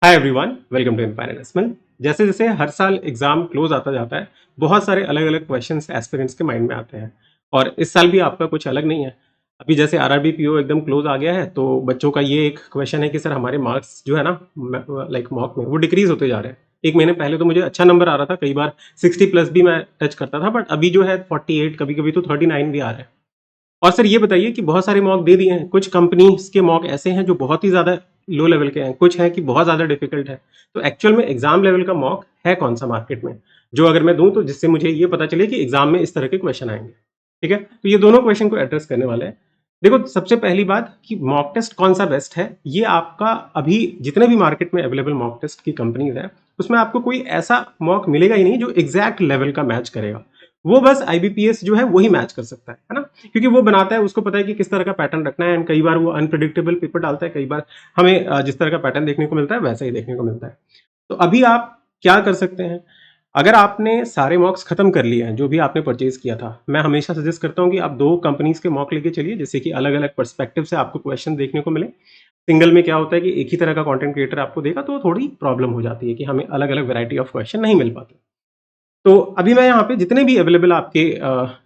Hi everyone, welcome to empire investment. जैसे जैसे हर साल एग्जाम क्लोज आता जाता है, बहुत सारे अलग अलग क्वेश्चंस एस्पिरेंट्स के माइंड में आते हैं। और इस साल भी आपका कुछ अलग नहीं है। अभी जैसे आरआरबी पीओ एकदम क्लोज आ गया है, तो बच्चों का ये एक क्वेश्चन है कि सर हमारे मार्क्स जो है ना, लाइक मॉक में वो डिक्रीज होते जा रहे हैं। एक महीने पहले तो मुझे अच्छा नंबर आ रहा था, कई बार 60 प्लस भी मैं टच करता था, बट अभी जो है 48, कभी कभी तो 39 भी आ रहा है। और सर ये बताइए कि बहुत सारे मॉक दे दिए हैं, कुछ कंपनीज के मॉक ऐसे हैं जो बहुत ही ज़्यादा लो लेवल के हैं, कुछ हैं कि बहुत ज़्यादा डिफिकल्ट है। तो एक्चुअल में एग्जाम लेवल का मॉक है कौन सा मार्केट में, जो अगर मैं दूं तो जिससे मुझे ये पता चले कि एग्जाम में इस तरह के क्वेश्चन आएंगे। ठीक है, तो ये दोनों क्वेश्चन को एड्रेस करने वाले हैं। देखो, सबसे पहली बात कि मॉक टेस्ट कौन सा बेस्ट है, ये आपका अभी जितने भी मार्केट में अवेलेबल मॉक टेस्ट की कंपनीज है, उसमें आपको कोई ऐसा मॉक मिलेगा ही नहीं जो एग्जैक्ट लेवल का मैच करेगा। वो बस आईबीपीएस जो है वही मैच कर सकता है ना, क्योंकि वो बनाता है, उसको पता है कि किस तरह का पैटर्न रखना है। एंड कई बार वो अनप्रिडिक्टेबल पेपर डालता है, कई बार हमें जिस तरह का पैटर्न देखने को मिलता है वैसा ही देखने को मिलता है। तो अभी आप क्या कर सकते हैं, अगर आपने सारे मॉक्स खत्म कर लिए हैं जो भी आपने परचेज किया था, मैं हमेशा सजेस्ट करता हूँ कि आप दो कंपनीज के मॉक लेके चलिए, जिससे कि अलग अलग पर्सपेक्टिव से आपको क्वेश्चन देखने को मिले। सिंगल में क्या होता है कि एक ही तरह का कंटेंट क्रिएटर आपको देगा, तो थोड़ी प्रॉब्लम हो जाती है कि हमें अलग अलग वैरायटी ऑफ क्वेश्चन नहीं मिल पाते। तो अभी मैं यहाँ पे जितने भी अवेलेबल आपके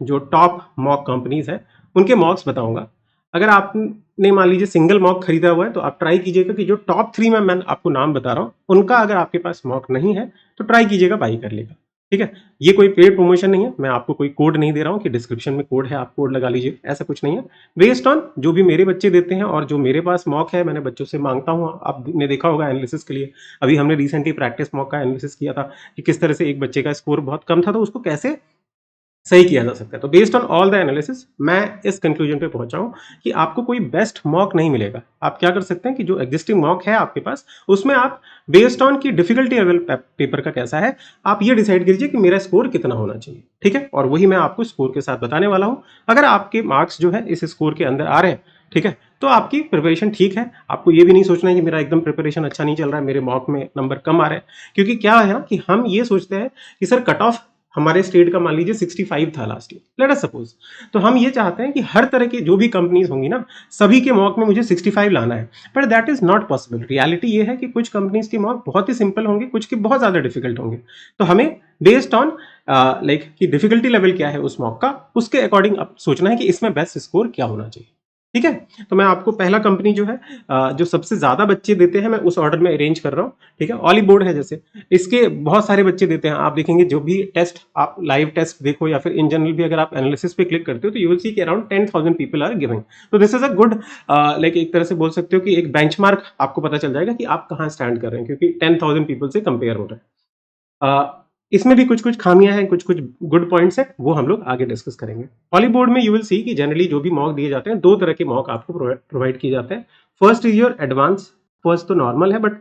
जो टॉप मॉक कंपनीज हैं उनके मॉक्स बताऊंगा। अगर आपने मान लीजिए सिंगल मॉक खरीदा हुआ है, तो आप ट्राई कीजिएगा कि जो टॉप 3 में मैं आपको नाम बता रहा हूँ उनका अगर आपके पास मॉक नहीं है तो ट्राई कीजिएगा बाई कर लेगा। ठीक है, ये कोई पेड प्रमोशन नहीं है, मैं आपको कोई कोड नहीं दे रहा हूँ कि डिस्क्रिप्शन में कोड है आप कोड लगा लीजिए, ऐसा कुछ नहीं है। बेस्ड ऑन जो भी मेरे बच्चे देते हैं और जो मेरे पास मॉक है, मैंने बच्चों से मांगता हूँ, आपने देखा होगा एनालिसिस के लिए। अभी हमने रिसेंटली प्रैक्टिस मॉक का एनालिसिस किया था कि किस तरह से एक बच्चे का स्कोर बहुत कम था, तो उसको कैसे सही किया जा सकता है। तो based on all the analysis मैं इस कंक्लूजन पे पहुंचा हूं कि आपको कोई बेस्ट मॉक नहीं मिलेगा। आप क्या कर सकते हैं कि जो एग्जिस्टिंग मॉक है आपके पास, उसमें आप बेस्ड ऑन की डिफिकल्टी लेवल पेपर का कैसा है, आप ये डिसाइड कीजिए कि मेरा स्कोर कितना होना चाहिए। ठीक है, और वही मैं आपको स्कोर के साथ बताने वाला हूं। अगर आपके मार्क्स जो है इस स्कोर के अंदर आ रहे हैं, ठीक है, तो आपकी प्रिपरेशन ठीक है। आपको ये भी नहीं सोचना है कि मेरा एकदम प्रिपरेशन अच्छा नहीं चल रहा है, मेरे मॉक में नंबर कम आ रहे हैं। क्योंकि क्या है ना कि हम ये सोचते हैं कि सर कट ऑफ हमारे स्टेट का मान लीजिए 65 था last year, let us suppose. तो हम ये चाहते हैं कि हर तरह की जो भी कंपनीज होंगी ना, सभी के मॉक में मुझे 65 लाना है। But that is not possible. Reality ये है कि कुछ कंपनीज के मॉक बहुत ही सिंपल होंगे, कुछ के बहुत ज्यादा डिफिकल्ट होंगे। तो हमें बेस्ड ऑन लाइक कि डिफिकल्टी लेवल क्या है उस मॉक का, उसके अकॉर्डिंग अब सोचना है कि इसमें बेस्ट स्कोर क्या होना चाहिए। ठीक है, तो मैं आपको पहला कंपनी जो है जो सबसे ज्यादा बच्चे देते हैं, मैं उस ऑर्डर में अरेंज कर रहा हूँ। ठीक है, ऑली बोर्ड है जैसे, इसके बहुत सारे बच्चे देते हैं। आप देखेंगे जो भी टेस्ट, आप लाइव टेस्ट देखो या फिर इन जनरल भी अगर आप एनालिसिस पे क्लिक करते हो, तो यू विल सी कि अराउंड 10,000 पीपल आर गिविंग। तो this is a good, like एक तरह से बोल सकते हो कि एक बेंचमार्क आपको पता चल जाएगा कि आप कहाँ स्टैंड कर रहे हैं, क्योंकि 10,000 पीपल से कंपेयर हो रहा है। इसमें भी कुछ कुछ खामियां हैं, कुछ कुछ गुड पॉइंट्स हैं, वो हम लोग आगे डिस्कस करेंगे। हॉलीबोर्ड में यू विल सी कि जनरली जो भी मॉक दिए जाते हैं, दो तरह के मॉक आपको प्रोवाइड किए जाते हैं। First is your advance, first तो नॉर्मल है, बट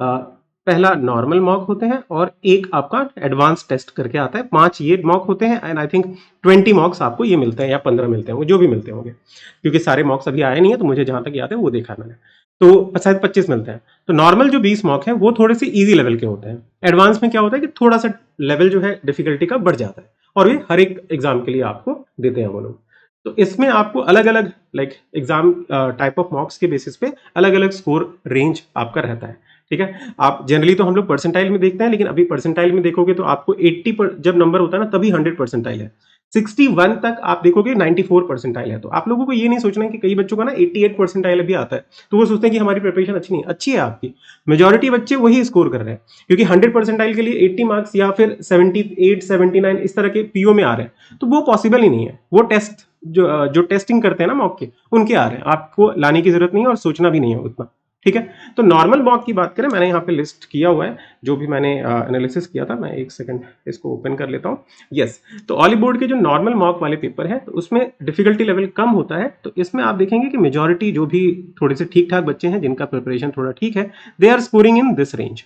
पहला नॉर्मल मॉक होते हैं और एक आपका एडवांस टेस्ट करके आता है। 5 ये मॉक होते हैं एंड आई थिंक 20 मॉक्स आपको ये मिलते हैं या 15 मिलते हैं, वो जो भी मिलते होंगे, क्योंकि सारे मॉक्स अभी आए नहीं है, तो मुझे जहां तक याद है वो देखा मैंने। तो शायद 25 मिलते हैं। तो नॉर्मल जो 20 मॉक है वो थोड़े से इजी लेवल के होते हैं। एडवांस में क्या होता है कि थोड़ा सा लेवल जो है डिफिकल्टी का बढ़ जाता है, और ये हर एक एग्जाम के लिए आपको देते हैं वो लोग। तो इसमें आपको अलग अलग लाइक एग्जाम टाइप ऑफ मॉक्स के बेसिस पे अलग अलग स्कोर रेंज आपका रहता है। ठीक है, आप जनरली तो हम लोग परसेंटाइल में देखते हैं, लेकिन अभी परसेंटाइल में देखोगे तो आपको 80 पर जब नंबर होता है ना, तभी 100 परसेंटाइल है। 61 तक आप देखोगे 94 परसेंटाइल है। तो आप लोगों को ये नहीं सोचना है कि कई बच्चों का ना 88 परसेंटाइल भी आता है, तो वो सोचते हैं कि हमारी प्रिपरेशन अच्छी नहीं, अच्छी है आपकी। मेजॉरिटी बच्चे वही स्कोर कर रहे हैं, क्योंकि 100 परसेंटाइल के लिए 80 मार्क्स या फिर 78 79 इस तरह के पीओ में आ रहे हैं, तो वो पॉसिबल ही नहीं है। वो टेस्ट जो टेस्टिंग करते हैं ना मॉक के, उनके आ रहे हैं, आपको लाने की जरूरत नहीं है और सोचना भी नहीं है उतना। ठीक है, तो नॉर्मल मॉक की बात करें, मैंने यहाँ पे लिस्ट किया हुआ है जो भी मैंने एनालिसिस किया था। मैं एक सेकंड इसको ओपन कर लेता हूँ। यस, तो ऑली बोर्ड के जो नॉर्मल मॉक वाले पेपर है, तो उसमें डिफिकल्टी लेवल कम होता है। तो इसमें आप देखेंगे कि मेजॉरिटी जो भी थोड़े से ठीक ठाक बच्चे हैं, जिनका प्रिपरेशन थोड़ा ठीक है, they are scoring in this range.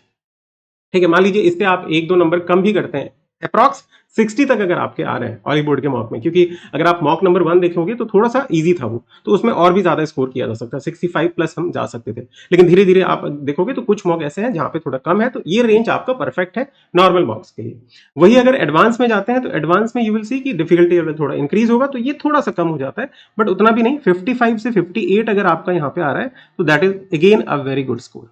ठीक है, मान लीजिए इससे आप 1-2 नंबर कम भी करते हैं, अप्रॉक्स 60 तक अगर आपके आ रहे हैं ऑली बोर्ड के मॉक में, क्योंकि अगर आप मॉक नंबर 1 देखोगे तो थोड़ा सा इजी था वो, तो उसमें और भी ज्यादा स्कोर किया जा सकता है, 65 प्लस हम जा सकते थे। लेकिन धीरे धीरे आप देखोगे तो कुछ मॉक ऐसे हैं जहां पे थोड़ा कम है, तो ये रेंज आपका परफेक्ट है नॉर्मल मॉक्स के लिए। वही अगर एडवांस में जाते हैं, तो एडवांस में यू विल सी कि डिफिकल्टी लेवल थोड़ा इंक्रीज होगा, तो ये थोड़ा सा कम हो जाता है, बट उतना भी नहीं। 55 से 58 अगर आपका यहाँ पे आ रहा है, तो that is again a very good score.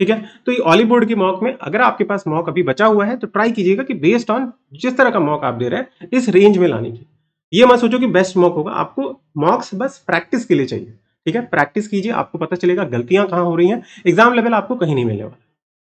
ठीक है। तो ये ऑली बोर्ड की मॉक में अगर आपके पास मॉक अभी बचा हुआ है तो ट्राई कीजिएगा कि बेस्ड ऑन जिस तरह का मॉक आप दे रहे हैं इस रेंज में लाने की। ये मत सोचो कि बेस्ट मॉक होगा, आपको मॉक्स बस प्रैक्टिस के लिए चाहिए। ठीक है, प्रैक्टिस कीजिए, आपको पता चलेगा गलतियां कहां हो रही हैं। एग्जाम लेवल आपको कहीं नहीं मिलने वाला।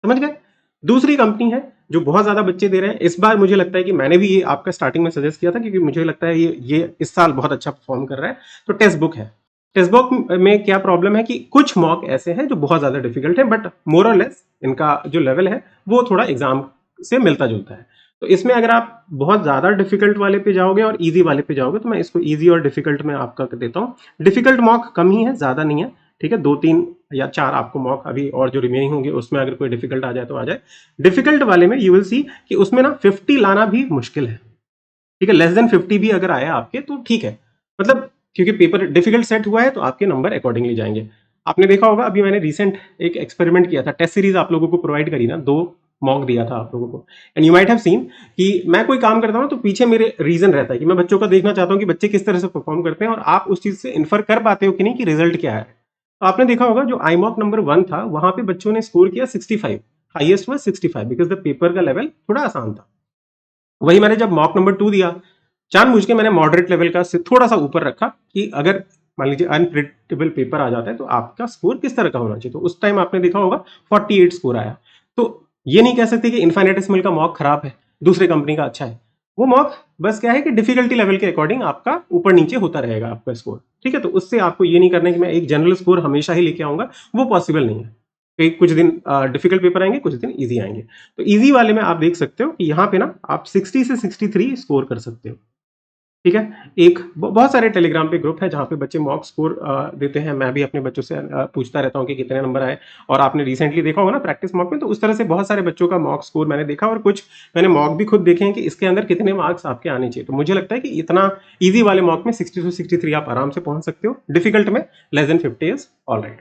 समझ गए। दूसरी कंपनी है जो बहुत ज्यादा बच्चे दे रहे हैं, इस बार मुझे लगता है कि मैंने भी ये आपका स्टार्टिंग में सजेस्ट किया था क्योंकि मुझे लगता है ये इस साल बहुत अच्छा परफॉर्म कर रहा है। तो टेक्स्ट बुक है। टेक्स्ट बुक में क्या प्रॉब्लम है कि कुछ मॉक ऐसे हैं जो बहुत ज्यादा डिफिकल्ट है, बट मोर और लेस इनका जो लेवल है वो थोड़ा एग्जाम से मिलता जुलता है। तो इसमें अगर आप बहुत ज्यादा डिफिकल्ट वाले पे जाओगे और इजी वाले पे जाओगे तो मैं इसको इजी और डिफिकल्ट में आपका देता हूँ। डिफिकल्ट मॉक कम ही है, ज्यादा नहीं है। ठीक है, 2 3 या 4 आपको मॉक अभी और जो रिमेनिंग होंगे उसमें अगर कोई डिफिकल्ट आ जाए तो आ जाए। डिफिकल्ट वाले में यू विल सी कि उसमें ना 50 लाना भी मुश्किल है। ठीक है, लेस देन 50 भी अगर आया आपके तो ठीक है, मतलब क्योंकि पेपर डिफिकल्ट सेट हुआ है तो आपके नंबर अकॉर्डिंगली जाएंगे। आपने देखा होगा अभी मैंने रिसेंट एक एक्सपेरिमेंट किया था, टेस्ट सीरीज आप लोगों को प्रोवाइड करी ना, 2 मॉक दिया था आप लोगों को। And you might have seen कि मैं कोई काम करता हूं तो पीछे मेरे रीजन रहता है कि मैं बच्चों का देखना चाहता हूं कि बच्चे किस तरह से परफॉर्म करते हैं और आप उस चीज से इन्फर कर पाते हो कि नहीं कि रिजल्ट क्या है। तो आपने देखा होगा जो आई मॉक नंबर 1 था वहां पे बच्चों ने स्कोर किया 65, highest was 65 because the paper का लेवल थोड़ा आसान था। वही मैंने जब मॉक नंबर 2 दिया, जानबूझ के मैंने मॉडरेट लेवल का से थोड़ा सा ऊपर रखा कि अगर मान लीजिए अनप्रिडिक्टेबल पेपर आ जाता है तो आपका स्कोर किस तरह का होना चाहिए। तो उस टाइम आपने देखा होगा 48 स्कोर आया। तो ये नहीं कह सकते कि इन्फाइनेटेसिमल का मॉक खराब है, दूसरे कंपनी का अच्छा है। वो मॉक बस क्या है कि डिफिकल्टी लेवल के अकॉर्डिंग आपका ऊपर नीचे होता रहेगा आपका स्कोर। ठीक है, तो उससे आपको ये नहीं करना है कि मैं एक जनरल स्कोर हमेशा ही लेके आऊंगा, वो पॉसिबल नहीं है। कि कुछ दिन डिफिकल्ट पेपर आएंगे, कुछ दिन इजी आएंगे। तो इजी वाले में आप देख सकते हो कि यहाँ पे ना आप 60 से 63 स्कोर कर सकते हो। ठीक है, एक बहुत सारे टेलीग्राम पे ग्रुप है जहाँ पे बच्चे मॉक स्कोर देते हैं। मैं भी अपने बच्चों से पूछता रहता हूँ कि कितने नंबर आए। और आपने रिसेंटली देखा होगा ना प्रैक्टिस मॉक में, तो उस तरह से बहुत सारे बच्चों का मॉक स्कोर मैंने देखा और कुछ मैंने मॉक भी खुद देखे हैं कि इसके अंदर कितने मार्क्स आपके आने चाहिए। तो मुझे लगता है कि इतना ईजी वाले मॉक में 60 से 63 आप आराम से पहुंच सकते हो, डिफिकल्ट में less than 50 is all right.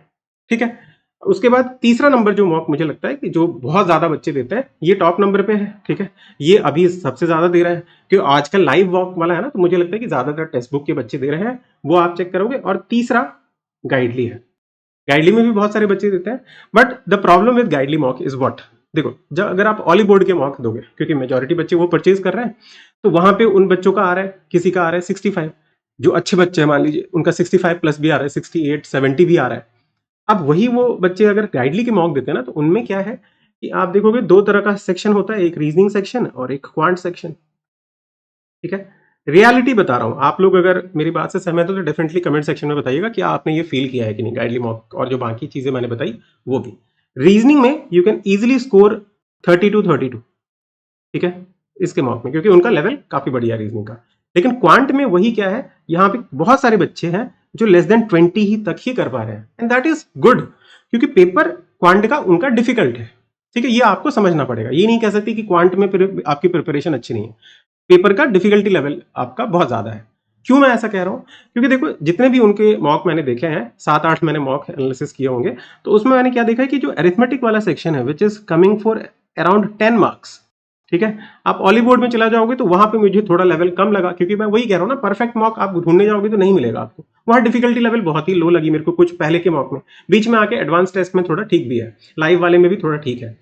ठीक है, उसके बाद तीसरा नंबर जो मॉक मुझे लगता है कि जो बहुत ज्यादा बच्चे देते हैं, ये टॉप नंबर पे है। ठीक है, ये अभी सबसे ज्यादा दे रहा है क्योंकि आजकल लाइव वॉक वाला है ना, तो मुझे लगता है कि ज्यादातर टेक्स्ट बुक के बच्चे दे रहे हैं, वो आप चेक करोगे। और तीसरा गाइडली है। गाइडली में भी बहुत सारे बच्चे देते हैं, but the problem with गाइडली mock is what, देखो जब अगर आप ऑली बोर्ड के मॉक दोगे, क्योंकि मेजोरिटी बच्चे वो परचेज कर रहे हैं, तो वहां पे उन बच्चों का आ रहा है, किसी का आ रहा है 65, जो अच्छे बच्चे हैं मान लीजिए उनका 65 प्लस भी आ रहा है, 68 70 भी आ रहा है। अब वही वो बच्चे अगर गाइडली के मॉक देते हैं ना, तो उनमें क्या है कि आप देखोगे 2 तरह का सेक्शन होता है, एक रीजनिंग सेक्शन और एक क्वांट सेक्शन। ठीक है, रियलिटी बता रहा हूं, आप लोग अगर मेरी बात से सहमत हो तो डेफिनेटली कमेंट सेक्शन में बताइएगा कि आपने ये फील किया है कि नहीं, गाइडली मॉक और जो बाकी चीजें मैंने बताई वो भी। रीजनिंग में यू कैन इजिली स्कोर 32 ठीक है, इसके मॉक में, क्योंकि उनका लेवल काफी बढ़िया है रीजनिंग का। लेकिन क्वांट में वही क्या है, यहाँ पे बहुत सारे बच्चे हैं जो लेस देन 20 ही तक ही कर पा रहे हैं, एंड दैट इज गुड, क्योंकि पेपर क्वांट का उनका डिफिकल्ट है। ठीक है, ये आपको समझना पड़ेगा, ये नहीं कह सकती कि क्वांट में आपकी प्रिपरेशन अच्छी नहीं है, पेपर का डिफिकल्टी लेवल आपका बहुत ज्यादा है। क्यों मैं ऐसा कह रहा हूं, क्योंकि देखो जितने भी उनके मॉक मैंने देखे हैं, 7 8 मैंने मॉक एनालिसिस किए होंगे, तो उसमें मैंने क्या देखा है कि जो अरिथमेटिक वाला सेक्शन है which is coming for around 10 marks. ठीक है, आप ऑली बोर्ड में चला जाओगे तो वहां पे मुझे थोड़ा लेवल कम लगा, क्योंकि मैं वही कह रहा हूं ना, परफेक्ट मॉक आप ढूंढने जाओगे तो नहीं मिलेगा आपको, वहां डिफिकल्टी लेवल बहुत ही लो लगी मेरे को कुछ पहले के मॉक में। बीच में आके एडवांस टेस्ट में थोड़ा ठीक भी है, लाइव वाले में भी थोड़ा ठीक है।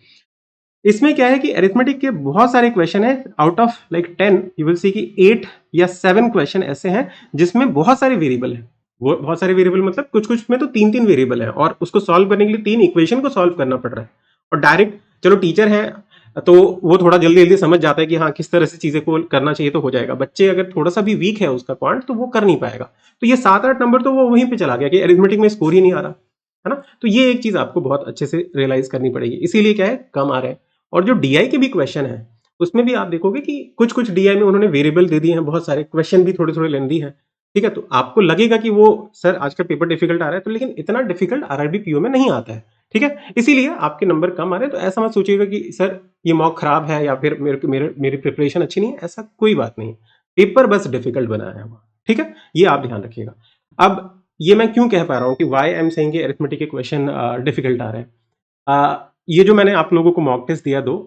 इसमें क्या है कि अरिथमेटिक के बहुत सारे क्वेश्चन है, out of like 10 you will see कि 8 या 7 क्वेश्चन ऐसे हैं जिसमें बहुत सारे वेरिएबल हैं। वो बहुत सारे वेरिएबल मतलब कुछ कुछ में तो 3 3 वेरिएबल है, और उसको सॉल्व करने के लिए 3 इक्वेशन को सॉल्व करना पड़ रहा है। और डायरेक्ट चलो टीचर है तो वो थोड़ा जल्दी जल्दी समझ जाता है कि हाँ किस तरह से चीजें को करना चाहिए तो हो जाएगा। बच्चे अगर थोड़ा सा भी वीक है उसका क्वांट, तो वो कर नहीं पाएगा। तो ये 7 8 नंबर तो वो वहीं पे चला गया कि अरिथमेटिक में स्कोर ही नहीं आ रहा है ना। तो ये एक चीज आपको बहुत अच्छे से रियलाइज करनी पड़ेगी, इसीलिए क्या है कम आ रहे हैं। और जो डीआई के भी क्वेश्चन है उसमें भी आप देखोगे कि कुछ कुछ डीआई में उन्होंने वेरिएबल दे दिए हैं, बहुत सारे क्वेश्चन भी थोड़े थोड़े लेंदी है। ठीक है, तो आपको लगेगा कि वो सर आज का पेपर डिफिकल्ट आ रहा है, तो लेकिन इतना डिफिकल्ट आरआरबी पीओ में नहीं आता है। ठीक है, इसीलिए आपके नंबर कम आ रहे हैं। तो ऐसा मत सोचिएगा कि सर ये मॉक खराब है या फिर मेरी प्रिपरेशन अच्छी नहीं है, ऐसा कोई बात नहीं है। पेपर बस डिफिकल्ट बनाया है हुआ। ठीक है, ये आप ध्यान रखिएगा। अब ये मैं क्यों कह पा रहा हूँ कि why I am saying arithmetic के क्वेश्चन डिफिकल्ट आ रहे हैं। ये जो मैंने आप लोगों को मॉक टेस्ट दिया 2,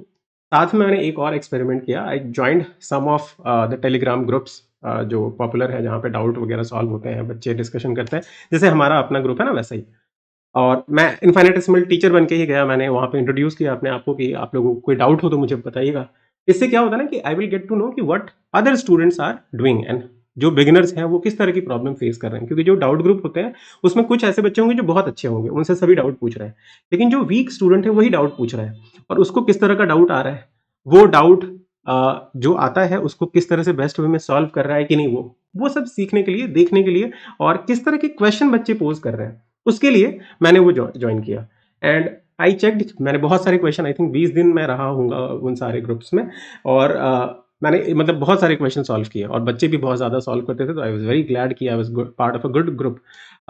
साथ में मैंने एक और एक्सपेरिमेंट किया। I joined some of the Telegram groups जो पॉपुलर है, जहाँ पे डाउट वगैरह सॉल्व होते हैं, बच्चे डिस्कशन करते हैं, जैसे हमारा अपना ग्रुप है ना वैसा ही। और मैं इनफाइनेटेसिमल टीचर बन के ही गया, मैंने वहाँ पे इंट्रोड्यूस किया अपने आप को कि आप लोगों को कोई डाउट हो तो मुझे बताइएगा। इससे क्या होता है ना कि I will get to know कि what other students are doing and जो बिगिनर्स हैं वो किस तरह की प्रॉब्लम फेस कर रहे हैं, क्योंकि जो डाउट ग्रुप होते हैं उसमें कुछ ऐसे बच्चे होंगे जो बहुत अच्छे होंगे, उनसे सभी डाउट पूछ रहे हैं, लेकिन जो वीक स्टूडेंट है वही डाउट पूछ रहा है और उसको किस तरह का डाउट आ रहा है, वो डाउट जो आता है उसको किस तरह से बेस्ट वे में सॉल्व कर रहा है कि नहीं, वो सब सीखने के लिए, देखने के लिए और किस तरह के क्वेश्चन बच्चे पोज कर रहे हैं उसके लिए मैंने वो ज्वाइन किया। एंड आई चेकड, मैंने बहुत सारे क्वेश्चन, आई थिंक 20 दिन मैं रहा हूँगा उन सारे ग्रुप्स में, और मैंने मतलब बहुत सारे क्वेश्चन सॉल्व किए और बच्चे भी बहुत ज़्यादा सॉल्व करते थे, तो आई वाज वेरी ग्लैड कि I was part of a good group.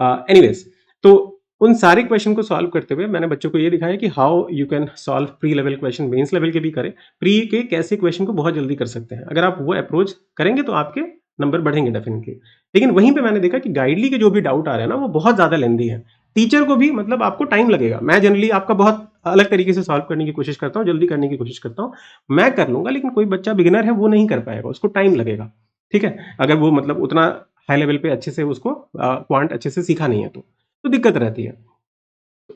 Anyways, तो उन सारे क्वेश्चन को सॉल्व करते हुए मैंने बच्चों को ये दिखाया कि how you can solve pre level question, mains level के भी करें, प्री के कैसे क्वेश्चन को बहुत जल्दी कर सकते हैं। अगर आप वो अप्रोच करेंगे तो आपके नंबर बढ़ेंगे डेफिनेटली। लेकिन वहीं पे मैंने देखा कि गाइडली के जो भी डाउट आ रहे हैं ना वो बहुत ज़्यादा लेंदी है, टीचर को भी मतलब आपको टाइम लगेगा। मैं जनरली आपका बहुत अलग तरीके से सॉल्व करने की कोशिश करता हूँ, जल्दी करने की कोशिश करता हूँ, मैं कर लूंगा, लेकिन कोई बच्चा बिगिनर है वो नहीं कर पाएगा, उसको टाइम लगेगा। ठीक है, अगर वो मतलब उतना हाई लेवल पे अच्छे से उसको क्वांट अच्छे से सीखा नहीं है तो दिक्कत रहती है।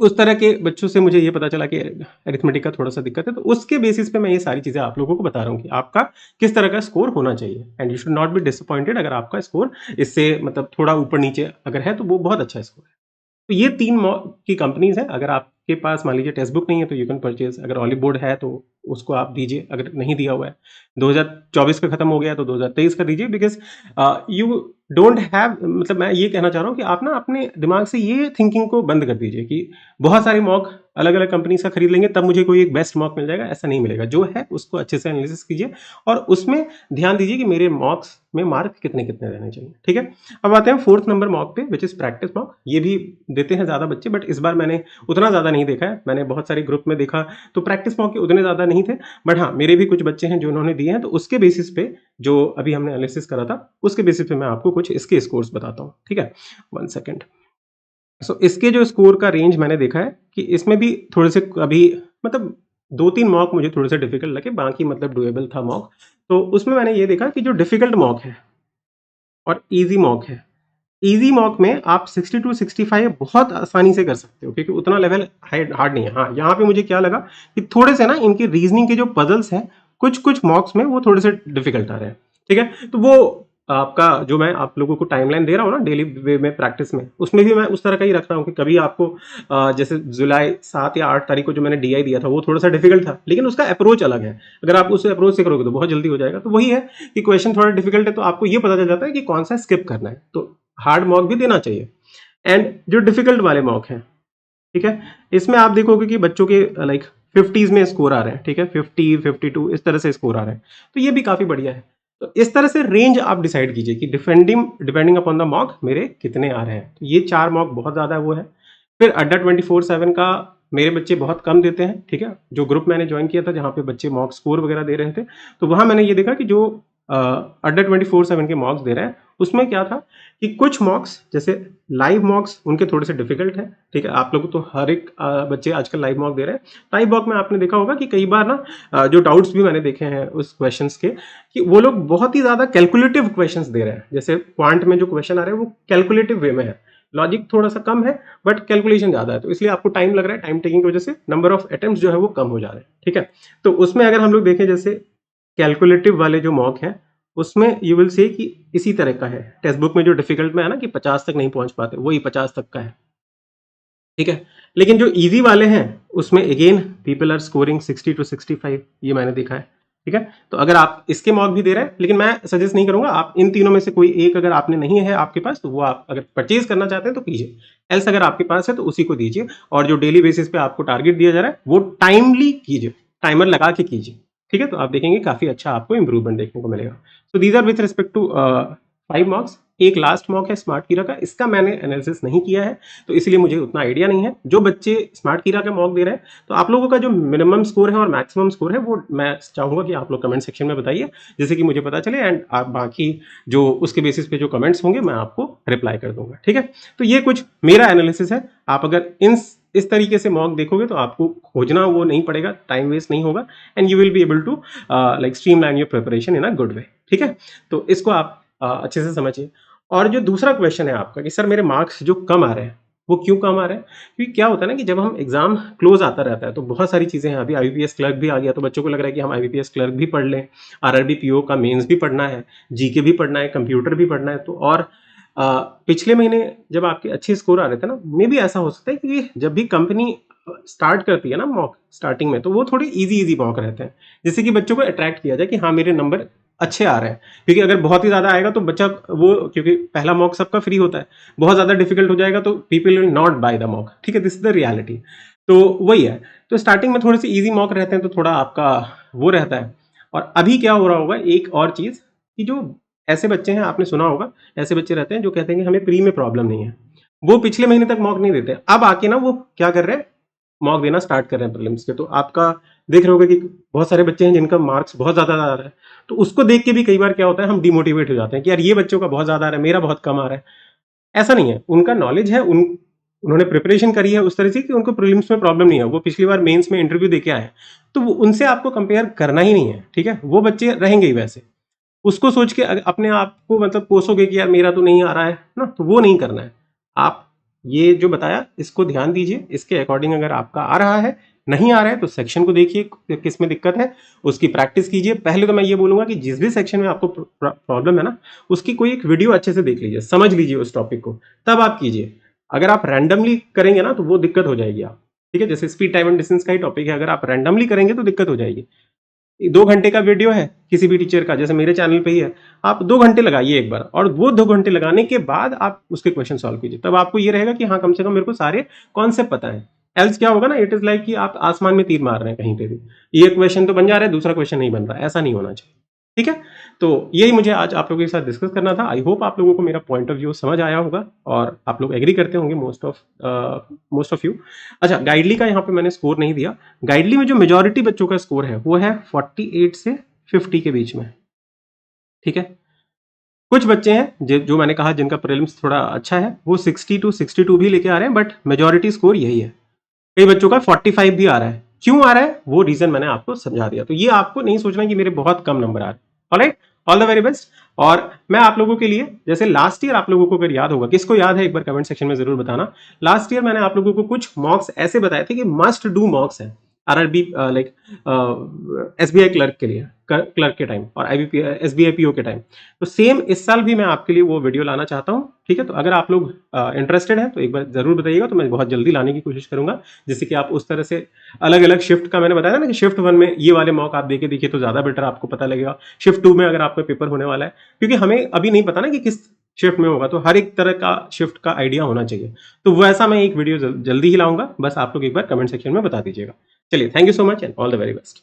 उस तरह के बच्चों से मुझे ये पता चला कि अरिथमेटिक का थोड़ा-सा दिक्कत है, तो उसके बेसिस पे मैं ये सारी चीज़ें आप लोगों को बता रहा हूँ कि आपका किस तरह का स्कोर होना चाहिए and you should not be disappointed अगर आपका स्कोर इससे मतलब थोड़ा ऊपर-नीचे अगर है, तो वो बहुत अच्छा स्कोर है। तो ये 3 की कंपनीज़ हैं, अगर आपके पास मान लीजिए टेक्स्ट बुक नहीं है तो यू कैन परचेज़, अगर ऑलिव बोर्ड है तो उसको आप दीजिए, अगर नहीं दिया हुआ है। 2024 का खत्म हो गया तो 2023 का दीजिए, बिकॉज़ यू डोंट हैव, मतलब मैं ये कहना चाह रहा हूँ कि आप ना अपने दिमाग से ये थिंकिंग को बंद कर दीजिए कि बहुत सारे मॉक अलग-अलग कंपनीज़ का खरीद लेंगे तब मुझे कोई एक बेस्ट मॉक मिल जाएगा, ऐसा नहीं मिलेगा। जो है उसको अच्छे से एनालिसिस कीजिए और उसमें ध्यान दीजिए कि मेरे मॉक्स में मार्क कितने-कितने रहने चाहिए, ठीक है? अब आते हैं 4th नंबर मॉक पे, व्हिच इज़ प्रैक्टिस मॉक। ये भी देते हैं ज़्यादा बच्चे, बट इस बार मैंने उतना ज़्यादा नहीं देखा है। मैंने बहुत सारे ग्रुप में देखा तो प्रैक्टिस मॉक के उतने ज़्यादा नहीं थे, बट हाँ, मेरे भी कुछ बच्चे हैं जो उन्होंने दिए हैं, तो उसके बेसिस पे जो अभी हमने एनालिसिस करा था, उसके बेसिस पे मैं आपको कुछ इसके स्कोर्स बताता हूँ, ठीक है? 1 सेकंड। सो इसके जो स्कोर का रेंज मैंने देखा है कि इसमें भी थोड़े से अभी मतलब 2-3 मॉक मुझे थोड़े से डिफिकल्ट लगे, बाकी मतलब डुएबल था मॉक। तो उसमें मैंने ये देखा कि जो डिफिकल्ट मॉक है और ईज़ी मॉक है, ईज़ी मॉक में आप 60 टू 65 बहुत आसानी से कर सकते हो, क्योंकि उतना लेवल हार्ड नहीं है। हाँ, यहाँ पे मुझे क्या लगा कि थोड़े से ना इनके रीजनिंग के जो पजल्स हैं, कुछ मॉक्स में वो थोड़े से डिफिकल्ट आ रहे हैं, ठीक है? तो वो आपका जो मैं आप लोगों को टाइमलाइन दे रहा हूँ ना डेली वे में प्रैक्टिस में, उसमें भी मैं उस तरह का ही रख रहा हूँ कि कभी आपको जैसे जुलाई 7 या 8 तारीख को जो मैंने डीआई दिया था वो थोड़ा सा डिफिकल्ट था, लेकिन उसका अप्रोच अलग है। अगर आप उस अप्रोच से करोगे तो बहुत जल्दी हो जाएगा। तो वही है कि क्वेश्चन थोड़ा डिफिकल्ट है तो आपको ये पता चल जाता है कि कौन सा स्किप करना है। तो हार्ड मॉक भी देना चाहिए। एंड जो डिफिकल्ट वाले मॉक हैं, ठीक है, इसमें आप देखोगे कि बच्चों के लाइक 50s में स्कोर आ रहे हैं, ठीक है, 50 52 इस तरह से स्कोर आ रहे हैं, तो ये भी काफी बढ़िया है। तो इस तरह से रेंज आप डिसाइड कीजिए कि डिपेंडिंग अपॉन द मॉक मेरे कितने आ रहे हैं। तो ये 4 मॉक बहुत ज्यादा वो है। फिर अड्डा 24/7 का मेरे बच्चे बहुत कम देते हैं, ठीक है, जो ग्रुप मैंने ज्वाइन किया था जहाँ पे बच्चे मॉक स्कोर वगैरह दे रहे थे, तो वहां मैंने ये देखा कि जो अड्डा 24/7 के मॉक्स दे रहे हैं उसमें क्या था कि कुछ मॉक्स जैसे लाइव मॉक्स उनके थोड़े से डिफिकल्ट है, ठीक है, आप लोग तो हर एक बच्चे आजकल लाइव मॉक दे रहे हैं। लाइव मॉक में आपने देखा होगा कि कई बार ना जो डाउट्स भी मैंने देखे हैं उस क्वेश्चंस के, कि वो लोग बहुत ही ज्यादा कैलकुलेटिव क्वेश्चंस दे रहे हैं। जैसे क्वांट में जो क्वेश्चन आ रहे हैं वो कैलकुलेटिव वे में है, लॉजिक थोड़ा सा कम है बट कैलकुलेशन ज्यादा है, तो इसलिए आपको टाइम लग रहा है, टाइम टेकिंग की वजह से नंबर ऑफ अटेम्प्ट्स जो है वो कम हो जा रहे हैं, ठीक है। तो उसमें अगर हम लोग देखें जैसे कैलकुलेटिव वाले जो मॉक हैं उसमें यू विल से कि इसी तरह का है। टेक्स्ट बुक में जो डिफिकल्ट में है ना कि 50 तक नहीं पहुंच पाते, वही 50 तक का है, ठीक है। लेकिन जो इजी वाले हैं उसमें again people are scoring 60 to 65, ये मैंने देखा है, ठीक है। तो अगर आप इसके मॉक भी दे रहे हैं, लेकिन मैं सजेस्ट नहीं करूंगा, आप इन तीनों में से कोई एक अगर आपने नहीं है आपके पास तो वो आप अगर परचेज करना चाहते हैं तो कीजिए, एल्स अगर आपके पास है तो उसी को दीजिए। और जो डेली बेसिस पे आपको टारगेट दिया जा रहा है वो टाइमली कीजिए, टाइमर लगा के कीजिए, ठीक है। तो आप देखेंगे काफी अच्छा आपको इंप्रूवमेंट देखने को मिलेगा। So these are with respect to 5 mocks. एक लास्ट मॉक है स्मार्ट कीरा का, इसका मैंने एनालिसिस नहीं किया है तो इसलिए मुझे उतना आइडिया नहीं है। जो बच्चे स्मार्ट कीरा का मॉक दे रहे हैं तो आप लोगों का जो मिनिमम स्कोर है और मैक्सिमम स्कोर है वो मैं चाहूंगा कि आप लोग कमेंट सेक्शन में बताइए, जैसे कि मुझे पता चले, एंड आप बाकी जो उसके बेसिस पे जो कमेंट्स होंगे मैं आपको रिप्लाई कर दूंगा, ठीक है। तो ये कुछ मेरा एनालिसिस है। आप अगर इस तरीके से मॉक देखोगे तो आपको खोजना वो नहीं पड़ेगा, टाइम वेस्ट नहीं होगा, and you will be able to like streamline your preparation in a good way, ठीक है। तो इसको आप अच्छे से समझिए। और जो दूसरा क्वेश्चन है आपका कि सर मेरे मार्क्स जो कम आ रहे हैं, वो क्यों कम आ रहे हैं? क्योंकि क्या होता है ना कि जब हम एग्जाम क्लोज आता रहता है तो बहुत सारी चीज़ें हैं। अभी आईबीपीएस क्लर्क भी आ गया, तो बच्चों को लग रहा है कि हम आईबीपीएस क्लर्क भी पढ़ लें, आरआरबी पीओ का मेंस भी पढ़ना है, जीके भी पढ़ना है, कंप्यूटर भी पढ़ना है। तो और पिछले महीने जब आपके अच्छे स्कोर आ रहे थे ना, मे भी ऐसा हो सकता है कि जब भी कंपनी स्टार्ट करती है ना मॉक स्टार्टिंग में, तो वो थोड़े इजी मॉक रहते हैं, जिससे कि बच्चों को अट्रैक्ट किया जाए कि हाँ मेरे नंबर अच्छे आ रहे हैं। क्योंकि अगर बहुत ही ज़्यादा आएगा तो बच्चा वो, क्योंकि पहला मॉक सबका फ्री होता है, बहुत ज़्यादा डिफिकल्ट हो जाएगा तो people will not by the mock. ठीक है, दिस इज द रियलिटी। तो वही है, तो स्टार्टिंग में थोड़े से इजी मॉक रहते हैं तो थोड़ा आपका वो रहता है। और अभी क्या हो रहा होगा, एक और चीज़ कि जो ऐसे बच्चे हैं, आपने सुना होगा, ऐसे बच्चे रहते हैं जो कहते हैं कि हमें प्री में प्रॉब्लम नहीं है, वो पिछले महीने तक मॉक नहीं देते, अब आके ना वो क्या कर रहे हैं, मॉक देना स्टार्ट कर रहे हैं प्रीलिम्स के। तो आपका देख रहे होगे कि बहुत सारे बच्चे हैं जिनका मार्क्स बहुत ज़्यादा आ रहा है, तो उसको देख के भी कई बार क्या होता है, हम डिमोटिवेट हो जाते हैं कि यार ये बच्चों का बहुत ज़्यादा आ रहा है, मेरा बहुत कम आ रहा है। ऐसा नहीं है, उनका नॉलेज है, उन्होंने प्रिपरेशन करी है उस तरह से कि उनको प्रीलिम्स में प्रॉब्लम नहीं है, वो पिछली बार मेंस में इंटरव्यू देके आए हैं, तो उनसे आपको कंपेयर करना ही नहीं है। ठीक है, वो बच्चे रहेंगे ही वैसे, उसको सोच के अपने आप को मतलब कोसोगे कि यार मेरा तो नहीं आ रहा है ना, तो वो नहीं करना है। आप ये जो बताया इसको ध्यान दीजिए, इसके अकॉर्डिंग अगर आपका आ रहा है, नहीं आ रहा है तो सेक्शन को देखिए किस में दिक्कत है, उसकी प्रैक्टिस कीजिए। पहले तो मैं ये बोलूंगा कि जिस भी सेक्शन में आपको प्रॉब्लम है ना, उसकी कोई एक वीडियो अच्छे से देख लीजिए, समझ लीजिए उस टॉपिक को, तब आप कीजिए। अगर आप रैंडमली करेंगे ना तो वो दिक्कत हो जाएगी आप। ठीक है, जैसे स्पीड टाइम एंड डिस्टेंस का ही टॉपिक है, अगर आप रैंडमली करेंगे तो दिक्कत हो जाएगी। 2 घंटे का वीडियो है किसी भी टीचर का, जैसे मेरे चैनल पे ही है, आप 2 घंटे लगाइए एक बार, और वो 2 घंटे लगाने के बाद आप उसके क्वेश्चन सॉल्व कीजिए, तब आपको ये रहेगा कि हाँ कम से कम मेरे को सारे कॉन्सेप्ट पता है। एल्स क्या होगा ना, इट इज लाइक कि आप आसमान में तीर मार रहे हैं कहीं पे भी, ये क्वेश्चन तो बन जा रहा है, दूसरा क्वेश्चन नहीं बन रहा है, ऐसा नहीं होना चाहिए। ठीक है, तो यही मुझे आज आप लोगों के साथ डिस्कस करना था। आई होप आप लोगों को मेरा पॉइंट ऑफ व्यू समझ आया होगा और आप लोग एग्री करते होंगे मोस्ट ऑफ यू। अच्छा, गाइडली का यहाँ पे मैंने स्कोर नहीं दिया। गाइडली में जो मेजॉरिटी बच्चों का स्कोर है वो है 48 से 50 के बीच में। ठीक है, कुछ बच्चे हैं जो मैंने कहा जिनका प्रीलिम्स थोड़ा अच्छा है, वो 60 to 62 भी लेके आ रहे हैं, बट मेजॉरिटी स्कोर यही है। कई बच्चों का 45 भी आ रहा है। क्यों आ रहा है वो रीजन मैंने आपको समझा दिया, तो ये आपको नहीं सोचना कि मेरे बहुत कम नंबर आ रहे हैं। Alright, all the very best. और मैं आप लोगों के लिए, जैसे लास्ट ईयर आप लोगों को अगर याद होगा, किसको याद है एक बार कमेंट सेक्शन में जरूर बताना। लास्ट ईयर मैंने आप लोगों को कुछ मॉक्स ऐसे बताए थे कि मस्ट डू मॉक्स है आरआरबी, लाइक एसबीआई क्लर्क के लिए, क्लर्क के टाइम, और आईबीपी एसबीआई पीओ के टाइम। तो सेम इस साल भी मैं आपके लिए वो वीडियो लाना चाहता हूँ। ठीक है, तो अगर आप लोग इंटरेस्टेड हैं तो एक बार जरूर बताइएगा, तो मैं बहुत जल्दी लाने की कोशिश करूंगा, जिससे कि आप उस तरह से अलग अलग शिफ्ट का, मैंने बताया ना कि शिफ्ट 1 में ये वाले मॉक आप देके देखिए तो ज्यादा बेटर आपको पता लगेगा। शिफ्ट 2 में अगर आपका पेपर होने वाला है, क्योंकि हमें अभी नहीं पता ना कि किस शिफ्ट में होगा, तो हर एक तरह का शिफ्ट का आइडिया होना चाहिए। तो वैसा मैं एक वीडियो जल्दी ही लाऊंगा, बस आप लोग एक बार कमेंट सेक्शन में बता दीजिएगा। चलिए, thank you so much and all the very best.